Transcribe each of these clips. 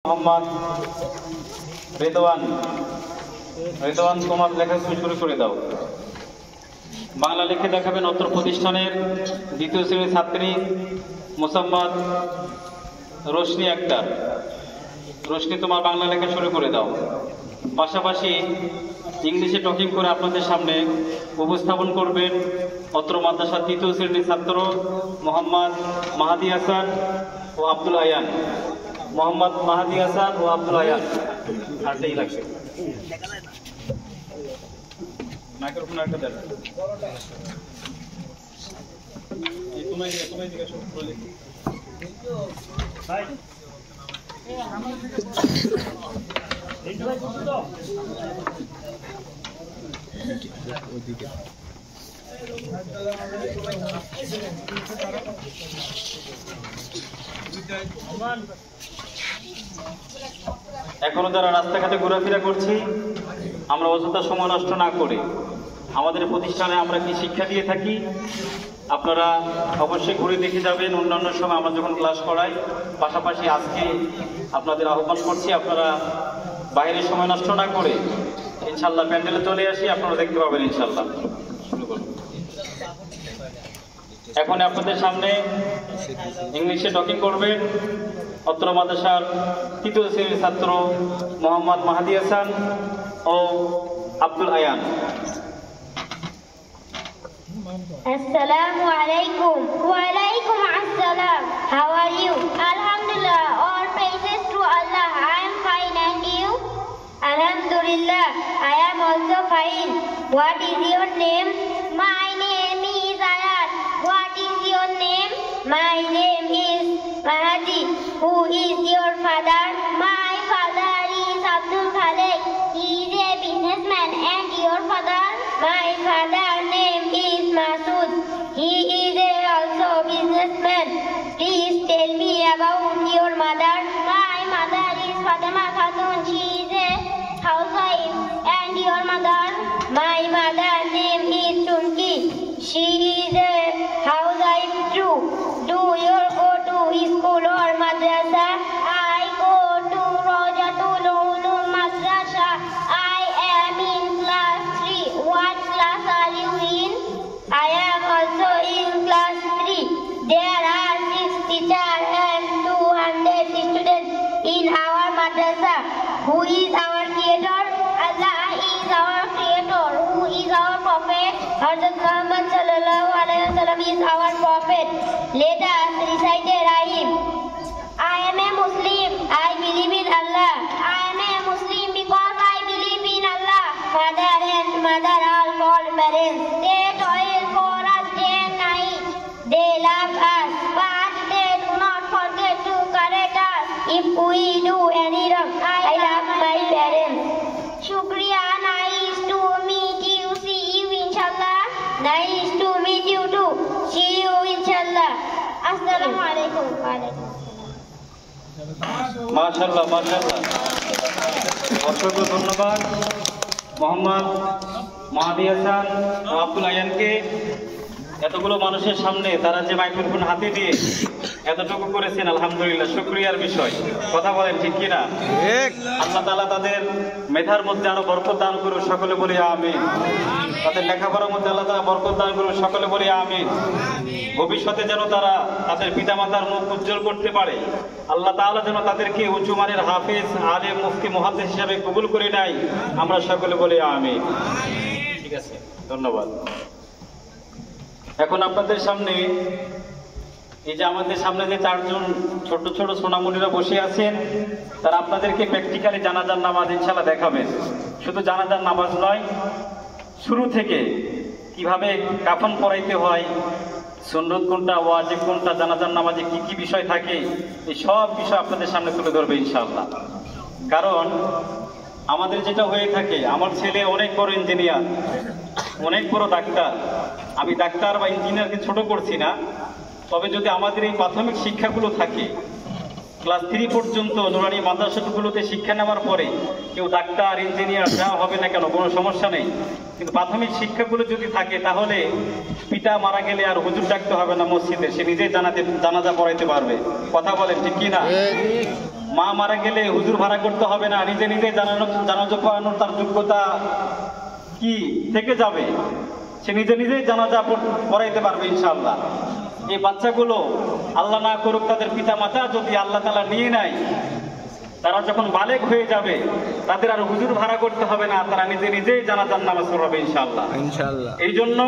মোহাম্মদ রেদওয়ান, রেদওয়ান তোমার লেখা শুরু করে দাও। বাংলা লিখে দেখাবেন অত্র প্রতিষ্ঠানের দ্বিতীয় শ্রেণীর ছাত্রী মোসাম্মদ রোশনি আক্তার। রোশনি তোমার বাংলা লেখা শুরু করে দাও। পাশাপাশি ইংলিশে টকিং করে আপনাদের সামনে উপস্থাপন করবেন অত্র মাদ্রাসার তৃতীয় শ্রেণীর ছাত্র মোহাম্মদ মাহাদি হাসান ও আব্দুল আয়ান। মোহাম্মদ মাহাদি হাসান ও আব্দুল আয়ান। আরটাই লাগছে মাইক্রোফোন একটা দেন। এখনো যারা রাস্তাঘাটে ঘোরাফেরা করছি, আমরা অযথা সময় নষ্ট না করে আমাদের প্রতিষ্ঠানে আমরা কি শিক্ষা দিয়ে থাকি আপনারা অবশ্যই ঘুরে দেখে যাবেন। অন্যান্য সময় আমরা যখন ক্লাস করাই, পাশাপাশি আজকে আপনাদের আহ্বান করছি আপনারা বাইরের সময় নষ্ট না করে ইনশাল্লাহ প্যান্ডেলে চলে আসি, আপনারা দেখতে পাবেন ইনশাল্লাহ। এখন আপনাদের সামনে ইংলিশে টকিং করবেন অত্র মাদ্রাসার তৃতীয় শ্রেণীর ছাত্র মোহাম্মদ মাহাদি হাসান ও Abdul Ayaan. Assalamu alaikum. Wa alaikum assalam. How are you? Alhamdulillah. All praises to Allah. I am fine, and you? Alhamdulillah. I am also fine. What is your name? My name is Ayan. What is your name? My name is Mahadi. Who is your father? My father is Abdul Khalek. He is a businessman. And your father? My father's name is Masood. He is also a businessman. Please tell me about your mother. My mother is Fatima Khatun. She is a housewife. And your mother? My mother's name is Chunki. She is a housewife too. Do you go to school or madrasa? I go to Rojatul Ulum Madrasa. I am in class 3. What class are you in? I am also in class 3. There are 6 teachers and 200 students in our madrasa. Who is our creator? Allah is our creator. Who is our prophet? Hazrat Muhammad sallallahu alaihi wasallam is our prophet. Let us recite a rhyme. I am a Muslim. I believe in Allah. I am a Muslim because I believe in Allah. Father and mother are called parents. They toil for us day and night. They love us, but they do not forget to correct us if we do any wrong. I love my parents. Shukriya. Nice to meet you. See you inshallah. Nice to meet you too. See you inshallah. Assalamu alaikum. মাশাআল্লাহ মাশাআল্লাহ, অসংখ্য ধন্যবাদ মোহাম্মদ মাহাদি হাসান ও আব্দুল আয়ানকে। এতগুলো মানুষের সামনে তারা যে microphone হাতে দিয়ে এতটুকু করেছেন, আলহামদুলিল্লাহ, শুকরিয়ার বিষয়। কথা বলেন ঠিক কিনা? আল্লাহ তাআলা তাদের মেধার মধ্যে আরো বরকত দান করুন, সকলে বলি আমিন। তাদের লেখাপড়ার মধ্যে আল্লাহ তাআলা বরকত দান করুন, সকলে বলি আমিন। ভবিষ্যতে যেন তারা তাদের পিতামাতার মুখ উজ্জ্বল করতে পারে, আল্লাহ তাআলা যেন তাদেরকে উঁচু মানের হাফেজ, আলেম, মুফতি, মুহাদ্দিস হিসেবে কবুল করে নেয়, আমরা সকলে বলি আমিন। ঠিক আছে, ধন্যবাদ। এখন আপনাদের সামনে এই যে আমাদের সামনে যে 4 জন ছোট ছোট সোনামণিরা বসে আছেন, তারা আপনাদেরকে প্র্যাকটিক্যালি জানাজার নামাজ ইনশাআল্লাহ দেখাবেন। শুধু জানাজার নামাজ নয়, শুরু থেকে কিভাবে কাফন পরাইতে হয়, সুন্নত কোনটা, ওয়াজিব কোনটা, জানাজার নামাজে কি কি বিষয় থাকে, এই সব বিষয় আপনাদের সামনে তুলে ধরবে ইনশাআল্লাহ। কারণ আমাদের যেটা হয়ে থাকে, আমার ছেলে অনেক বড় ইঞ্জিনিয়ার, অনেক বড় ডাক্তার। আমি ডাক্তার বা ইঞ্জিনিয়ারকে ছোট করছি না, তবে যদি আমাদের এই প্রাথমিক শিক্ষাগুলো থাকে, ক্লাস 3 পর্যন্ত নুরানি মাদ্রাসাগুলোতে শিক্ষা নেওয়ার পরে কেউ ডাক্তার, ইঞ্জিনিয়ার যা হবে না কেন, কোনো সমস্যা নেই। কিন্তু প্রাথমিক শিক্ষাগুলো যদি থাকে, তাহলে পিতা মারা গেলে আর হুজুর ডাকতে হবে না মসজিদে, সে নিজেই জানাজা পড়াইতে পারবে। কথা বলেন ঠিক কি না? মা মারা গেলে হুজুর ভাড়া করতে হবে না, নিজে নিজে জানাজা পড়ানোর তার যোগ্যতা কি থেকে যাবে, সে নিজে নিজেই জানাজা পড়াইতে পারবে ইনশাআল্লাহ। এই বাচ্চাগুলো আল্লাহ না করুক তাদের পিতা মাতা যদি আল্লাহ তাআলা নিয়ে নেয়, তারা যখন বালেগ হয়ে যাবে তাদের আর হুজুর ভাড়া করতে হবে না, তারা নিজে নিজেই জানাজার নামাজ পড়াবে ইনশাআল্লাহ। এই জন্য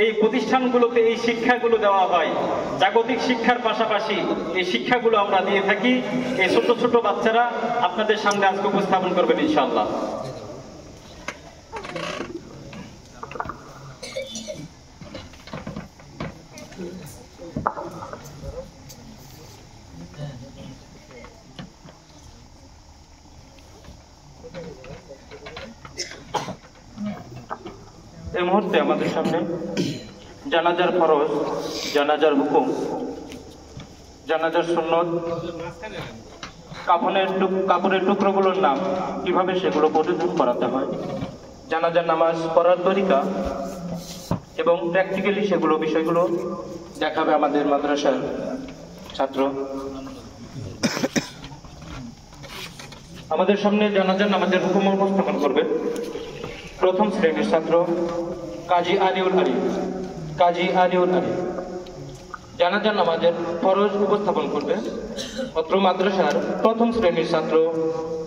এই প্রতিষ্ঠানগুলোতে এই শিক্ষাগুলো দেওয়া হয়। জাগতিক শিক্ষার পাশাপাশি এই শিক্ষাগুলো আমরা দিয়ে থাকি। এই ছোট ছোট বাচ্চারা আপনাদের সামনে আজকে উপস্থাপন করবেন ইনশাআল্লাহ। এই মুহূর্তে আমাদের সামনে জানাজার ফরজ, জানাজার হুকুম, জানাজার সুন্নত, কাপড়ের টুকরোগুলোর নাম, কিভাবে সেগুলো পরিধান করাতে হয়, জানাজার নামাজ পড়ার তরিকা এবং প্র্যাকটিক্যালি সেগুলো বিষয়গুলো দেখাবে আমাদের মাদ্রাসার ছাত্র। আমাদের সামনে জানাজার নামাজের হুকুম উপস্থাপন করবে প্রথম শ্রেণীর ছাত্র কাজী আলিউল আলী। জানাজার নামাজের ফরজ উপস্থাপন করবে অত্র মাদ্রাসার প্রথম শ্রেণীর ছাত্র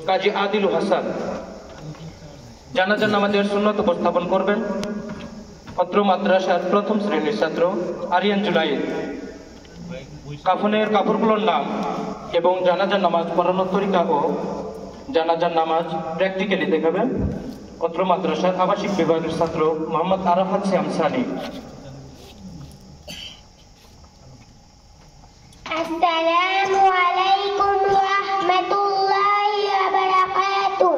কাজী আদিল হাসান। জানাজার নামাজের সুন্নত উপস্থাপন করবেন অত্র মাদ্রাসার প্রথম শ্রেণীর ছাত্র আরিয়ান জুনাইদ। কাফনের কাপড়গুলোর নাম এবং জানাজার নামাজ পড়ানোর তরিকা ও জানাজার নামাজ প্র্যাকটিক্যালি দেখাবেন অত্র মাদ্রাসার আবাসিক বিভাগের ছাত্র মোহাম্মদ আরাফাত শ্যাম সানি। আসসালামু আলাইকুম ওয়া রাহমাতুল্লাহি ওয়া বারাকাতুহু।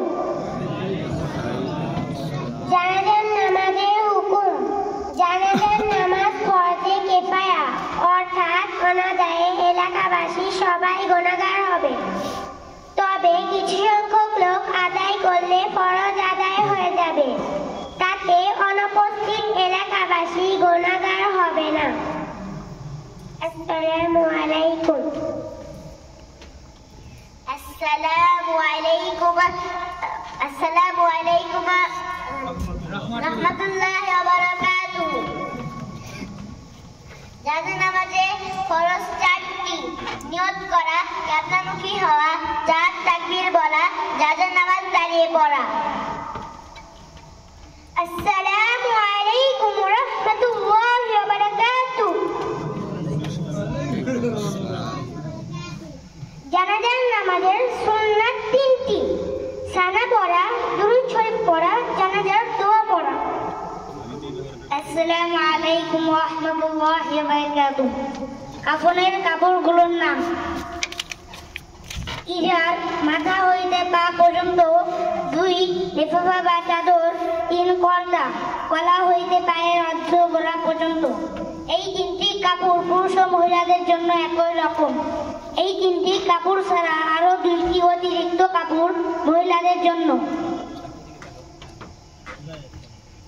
জানাজার নামাজের হুকুম। জানাজার নামাজ ফরজে কিফায়া, অর্থাৎ অনাদায়ে এলাকাবাসী সবাই গুনাহগার হবে। তবে কিছু সংখ্যক লোক আদায় করলে ফরজ আদায় হয়ে যাবে, তাতে অনুপস্থিত এলাকাবাসী গুনাহগার হবে না। আসসালামু আলাইকুম। আসসালামু আলাইকুম রাহমাতুল্লাহি ওয়া বারাকাতুহু। জানাজা নামাজে ফরজ 4টি: নিয়ত করা, কিবলামুখী হওয়া, 4 তাকবীর বলা, জানাজা নামাজ দাঁড়িয়ে পড়া। আসসালামু আলাইকুম ওয়া রাহমাতুল্লাহি ওয়া বারাকাতুহু। জানাজার নামাজের সুন্নাত 3টি: সানা পড়া, দুরূদ শরীফ পড়া, জানাজার দোয়া পড়া। আসসালামু আলাইকুম ওয়া রাহমাতুল্লাহি ওয়া বারাকাতুহু। কাফনের কাপড়গুলোর নাম: ইজার, মাথা হইতে পা পর্যন্ত; 2 লিফাফা বা চাদর; 3 পর্দা, গলা হইতে পায়ের অর্ধ গোড়া পর্যন্ত। এই 3টি কাপড় পুরুষ ও মহিলাদের জন্য একই রকম। এই 3টি কাপড় ছাড়া আরো 2টি অতিরিক্ত কাপড় মহিলাদের জন্য।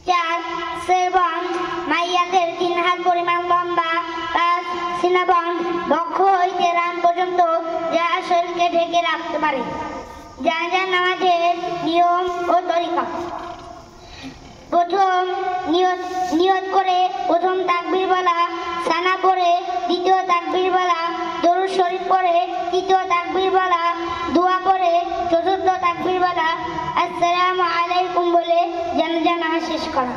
4 শেরবান, মাইয়াদের 3 হাত পরিমাণ লম্বা। 5 সিনাবন, বক্ষ হইতে রান পর্যন্ত, যা শরীরকে ঢেকে রাখতে পারে। জানাজার নামাজের নিয়ম ও তরিকা: প্রথম নিয়ত করে প্রথম তাকবীর বলা, সানা পড়ে দ্বিতীয় তাকবীর বলা, দরুদ শরীফ পড়ে তৃতীয় তাকবীর বলা, দোয়া পড়ে চতুর্থ তাকবীর বলা, আসসালামু আলাইকুম বলে জানাজা নামাজ শেষ করা।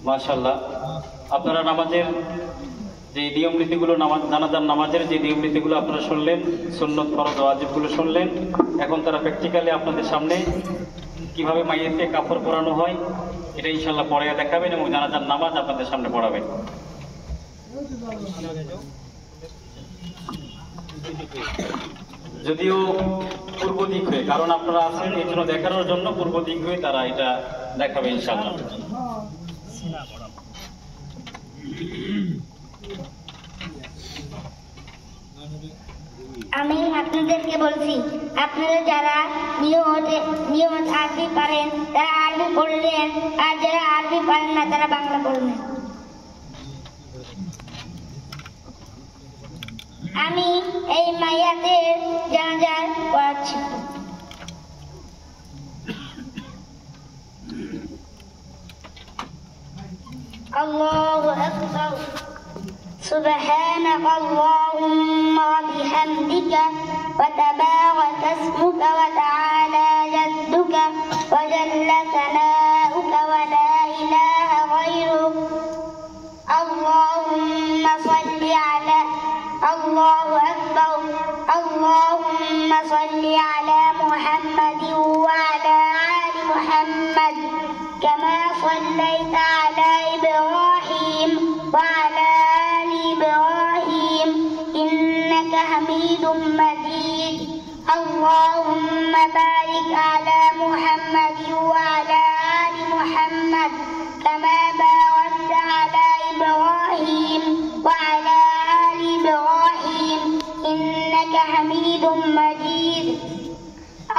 মাশাআল্লাহ, আপনারা নামাজের যে নিয়ম নীতিগুলো, জানাজার নামাজের যে নিয়ম নীতিগুলো আপনারা শুনলেন, সুন্নত ফরজ ওয়াজিবগুলো শুনলেন, এখন তারা প্র্যাকটিক্যালি আপনাদের সামনে কিভাবে মাইয়াতকে কাপড় পরানো হয় এটা ইনশাআল্লাহ পড়ে দেখাবেন এবং জানাজার নামাজ আপনাদের সামনে পড়াবেন। যদিও পূর্ব দিক হয়ে, কারণ আপনারা আছেন এই জন্য দেখানোর জন্য পূর্ব দিক হয়ে তারা এটা দেখাবে ইনশাআল্লাহ। আমি আপনাদেরকে বলছি, আপনারা যারা নিয়ত আরবি পারেন তারা আরবি পড়লেন, আর যারা আরবি পারেন না তারা বাংলা পড়লেন। আমি এই মাইয়াদের জানাজা পড়াচ্ছি। আল্লাহু আকবার। سبحانك اللهم وبحمدك وتبارك اسمك وتعالى جدك وجل ثناؤك ولا إله غيرك. اللهم صل على الله أكبر. اللهم صل على محمد وعلى آل محمد كما صليت على إبراهيم وعلى آل إبراهيم إنك حميد مجيد. اللهم بارك على محمد وعلى آل محمد كما باركت على إبراهيم وعلى آل إبراهيم إنك حميد مجيد.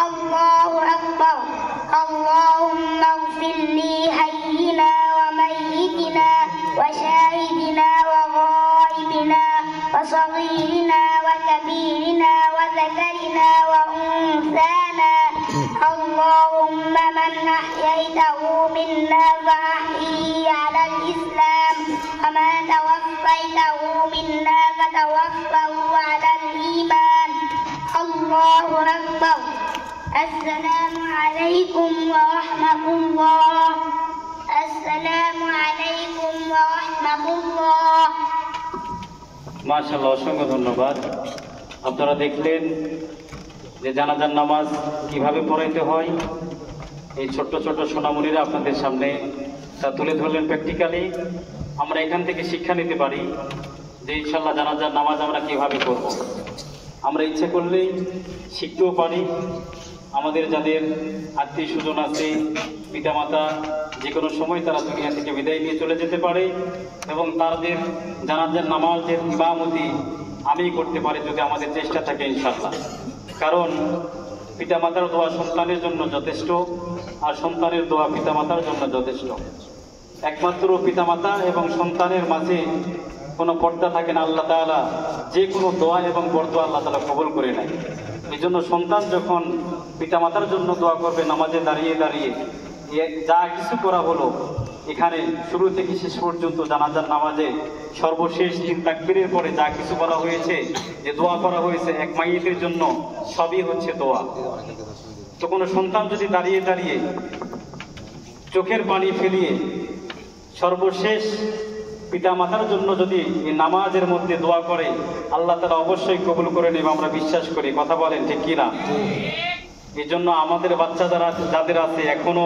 الله أكبر. اللهم اغفر لي حينا وميتنا وشاهدنا وغائبنا وصغيرنا وكبيرنا وذكرنا وأنثانا. اللهم من أحييته منا فأحييه على الإسلام ومن توفيته منا فتوفه على الإيمان. الله أكبر. السلام عليكم ورحمة الله. السلام عليكم ورحمة الله. মাশাআল্লাহ, অসংখ্য ধন্যবাদ। আপনারা দেখলেন যে জানাজার নামাজ কিভাবে পড়াইতে হয়। এই ছোট্ট ছোট্ট সোনামণিরা আপনাদের সামনে তা তুলে ধরলেন প্র্যাকটিক্যালি। আমরা এখান থেকে শিক্ষা নিতে পারি যে ইনশাআল্লাহ জানাজার নামাজ আমরা কিভাবে করব। আমরা ইচ্ছে করলেই শিখতেও পারি। আমাদের যাদের আত্মীয় স্বজন আছে, পিতামাতা, যে কোনো সময় তারা দুনিয়া থেকে বিদায় নিয়ে চলে যেতে পারে এবং তাদের জানাজার নামাজের ইমামতি আমি করতে পারি যদি আমাদের চেষ্টা থাকে ইনশাআল্লাহ। কারণ পিতামাতার দোয়া সন্তানের জন্য যথেষ্ট, আর সন্তানের দোয়া পিতামাতার জন্য যথেষ্ট। একমাত্র পিতামাতা এবং সন্তানের মাঝে কোনো পর্দা থাকে না। আল্লাহ তাআলা যে কোনো দোয়া এবং বরদোয়া আল্লাহ তাআলা কবুল করে নেয়। এই জন্য সন্তান যখন পিতামাতার জন্য দোয়া করবে নামাজে দাঁড়িয়ে দাঁড়িয়ে, যা কিছু করা হলো এখানে শুরু থেকে শেষ পর্যন্ত জানাজার নামাজে সর্বশেষ 3 তাকবীরের পরে যা কিছু বলা হয়েছে, যে দোয়া করা হয়েছে এক মাইয়িতের জন্য, সবই হচ্ছে দোয়া। তো কোনো সন্তান যদি দাঁড়িয়ে দাঁড়িয়ে চোখের পানি ফেলিয়ে সর্বশেষ পিতামাতার জন্য যদি এই নামাজের মধ্যে দোয়া করে, আল্লাহ তাআলা অবশ্যই কবুল করে নেবে, আমরা বিশ্বাস করি। কথা বলেন ঠিক কিনা? এই জন্য আমাদের বাচ্চা যাদের আছে এখনো,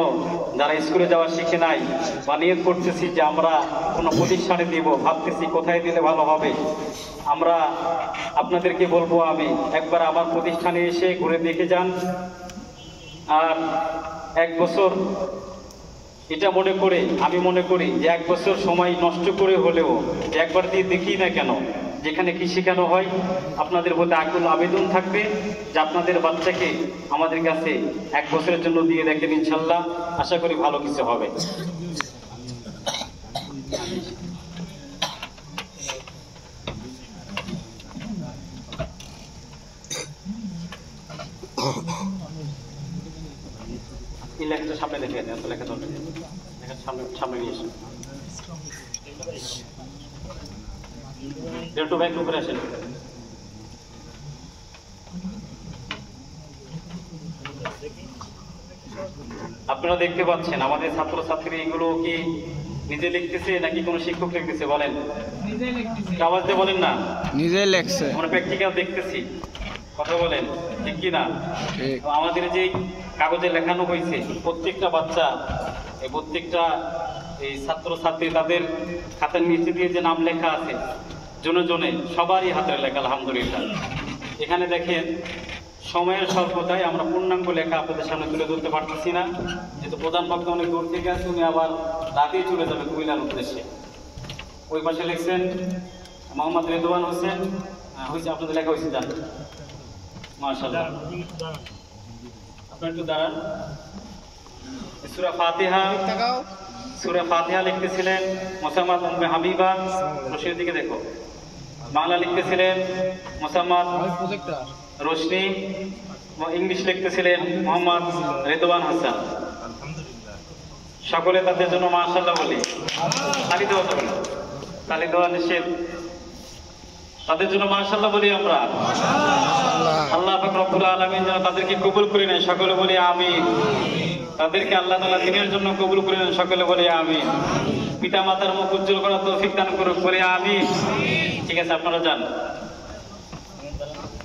যারা স্কুলে যাওয়া শিখে নাই বা নিয়ত করতেছি যে আমরা কোনো প্রতিষ্ঠানে দিব, ভাবতেছি কোথায় দিলে ভালো হবে, আমরা আপনাদেরকে বলবো, আমি একবার আমার প্রতিষ্ঠানে এসে ঘুরে দেখে যান। আর 1 বছর এটা মনে করে, আমি মনে করি যে 1 বছর সময় নষ্ট করে হলেও একবার দিয়ে দেখি না কেন, যেখানে কি শেখানো হয়। আপনাদের প্রতি আকুল আবেদন থাকবে যে আপনাদের বাচ্চাকে আমাদের কাছে 1 বছরের জন্য দিয়ে দেখেন, ইনশাল্লাহ আশা করি ভালো কিছু হবে। এই লেখাটা সামনে দেখে দেন, লেখা ধরবেন, লেখা সামনে নিয়ে আসুন। একটু ব্যাক করে আসেন। আপনারা দেখতে পাচ্ছেন আমাদের ছাত্রছাত্রী এগুলো কি নিজে লিখতেছে নাকি কোনো শিক্ষক লিখতেছে? বলেন, আওয়াজ দিয়ে বলেন না। নিজে লিখছে। আমরা প্র্যাকটিক্যাল দেখতেছি, কথা বলেন ঠিক কি না? আমাদের যে কাগজে লেখানো হয়েছে, প্রত্যেকটা বাচ্চা, এই প্রত্যেকটা এই ছাত্রছাত্রী তাদের খাতার নিচে দিয়ে যে নাম লেখা আছে জনে জনে, সবারই হাতের লেখা আলহামদুলিল্লাহ। এখানে দেখেন সময়ের স্বল্পতায় আমরা পূর্ণাঙ্গ লেখা আপনাদের সামনে তুলে ধরতে পারতেছি না, যেহেতু প্রধান বক্তা অনেক দূর থেকে আছে, তুমি আবার রাতেই চলে যাবে কুমিল্লার উদ্দেশ্যে। ওই পাশে লিখছেন মোহাম্মদ রেদওয়ান হোসেন, হয়েছে আপনাদের লেখা হয়েছে, জান মাশাআল্লাহ। আপনারা একটু দাঁড়ান। সূরা ফাতিহা লিখতেছিলেন মোসাম্মদ উম্মে হাবিবা, রশির দিকে দেখো, বাংলা লিখতেছিলেন মোসাম্মদ রোশনি, ইংলিশ লিখতেছিলেন মোহাম্মদ রেদওয়ান হাসান। সকলে তাদের জন্য মাশাআল্লাহ বলি। তালি দেওয়া যাবে না, তালি দেওয়া নিষেধ। তাদের জন্য মাশাআল্লাহ বলি আমরা। আল্লাহ পাক রব্বুল আলামিন যেন তাদেরকে কবুল করে নেয়, সকলে বলি আমিন। তাদেরকে আল্লাহ তাআলা দিনের জন্য কবুল করে নেন, সকলে বলি আমিন। পিতা মাতার মুখ উজ্জ্বল করার তৌফিক দান করুক, বলি আমিন। ঠিক আছে, আপনারা যান।